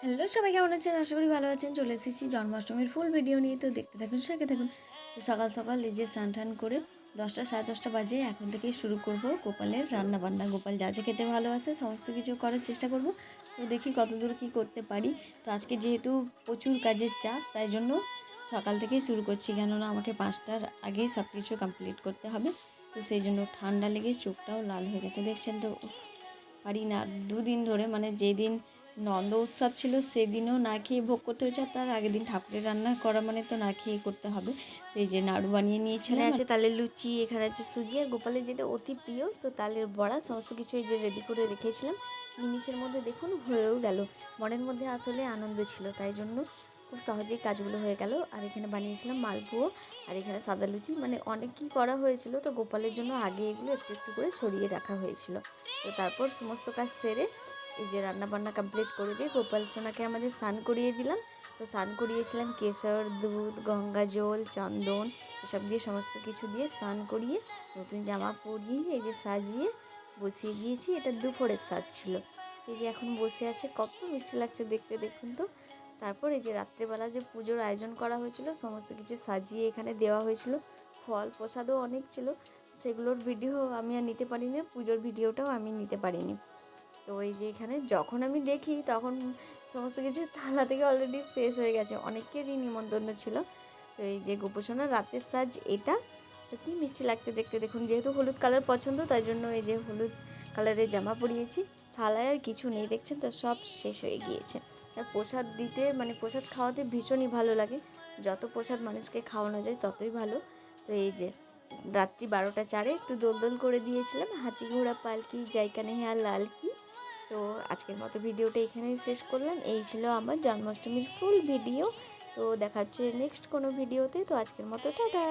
Hello সবাই কেমন আছেন? আশা করি ভালো আছেন। চলে এসেছি জন্মাষ্টমীর ফুল ভিডিও নিয়ে। তো দেখতে থাকুন, সাথে থাকুন। তো সকাল সকাল এই যে স্নান টান করে 10টা সাড়ে 10টা বাজে, এখন থেকেই শুরু করব গোপালের রান্না বান্না। গোপাল যা যা খেতে ভালোবাসে সমস্ত কিছু করার চেষ্টা করব। তো দেখি কতদূর কী করতে পারি। তো আজকে যেহেতু প্রচুর কাজের চাপ, তাই জন্য সকাল থেকেই শুরু করছি, কেননা আমাকে 5টার আগেই সব কিছু কমপ্লিট করতে হবে। তো সেই জন্য ঠান্ডা লেগে চোখটাও লাল হয়ে গেছে, দেখছেন তো। পারি না, দুদিন ধরে, মানে যেদিন নন্দ উৎসব ছিল সেদিনও না খেয়ে ভোগ করতে হয়েছে, আর তার আগের দিন ঠাকুরের রান্না করা মানে তো না খেয়ে করতে হবে। তো এই যে নাড়ু বানিয়ে নিয়েছিলাম, আছে তালের লুচি, এখানে আছে সুজি, আর গোপালের যেটা অতি প্রিয় তো তালের বড়া, সমস্ত কিছু এই যে রেডি করে রেখেছিলাম। নিমিষের মধ্যে দেখুন হয়েও গেল। মনের মধ্যে আসলে আনন্দ ছিল, তাই জন্য খুব সহজেই কাজগুলো হয়ে গেল। আর এখানে বানিয়েছিলাম মালপুয়ো, আর এখানে সাদা লুচি, মানে অনেকই করা হয়েছিল। তো গোপালের জন্য আগে এগুলো একটু একটু করে সরিয়ে রাখা হয়েছিল। তো তারপর সমস্ত কাজ সেরে এই যে রান্নাবান্না কমপ্লিট করে দিয়ে গোপাল সোনাকে আমাদের স্নান করিয়ে দিলাম। তো স্নান করিয়েছিলাম কেশর, দুধ, গঙ্গা জল, চন্দন, এসব দিয়ে সমস্ত কিছু দিয়ে স্নান করিয়ে নতুন জামা পরিয়ে এই যে সাজিয়ে বসিয়ে দিয়েছি। এটা দুপুরের সাজ ছিল। এই যে এখন বসে আছে, কত মিষ্টি লাগছে দেখতে, দেখুন তো। তারপর এই যে রাত্রেবেলা যে পুজোর আয়োজন করা হয়েছিল, সমস্ত কিছু সাজিয়ে এখানে দেওয়া হয়েছিল। ফল প্রসাদও অনেক ছিল, সেগুলোর ভিডিও আমি আর নিতে পারিনি, পুজোর ভিডিওটাও আমি নিতে পারিনি। তো এই যে এখানে যখন আমি দেখি তখন সমস্ত কিছু থালা থেকে অলরেডি শেষ হয়ে গেছে, অনেকেরই নিমন্ত্রণ ছিল। তো এই যে গোপোষণার রাতের সাজ এটা। তো কী মিষ্টি লাগছে দেখতে, দেখুন। যেহেতু হলুদ কালার পছন্দ, তাই জন্য এই যে হলুদ কালারের জামা পরিয়েছি। থালায় আর কিছু নেই, দেখছেন তো, সব শেষ হয়ে গিয়েছে। আর প্রসাদ দিতে, মানে প্রসাদ খাওয়াতে ভীষণই ভালো লাগে। যত প্রসাদ মানুষকে খাওয়ানো যায় ততই ভালো। তো এই যে রাত্রি 12টা 4 একটু দোল করে দিয়েছিলাম, হাতি ঘোড়া পালকি জায়কা নেই আর লাল কি। তো আজকের মতো ভিডিওটা এখানেই শেষ করলাম। এই ছিল আমার জন্মাষ্টমীর ফুল ভিডিও। তো দেখা হচ্ছে নেক্সট কোনো ভিডিওতে। তো আজকের মতো টাটা।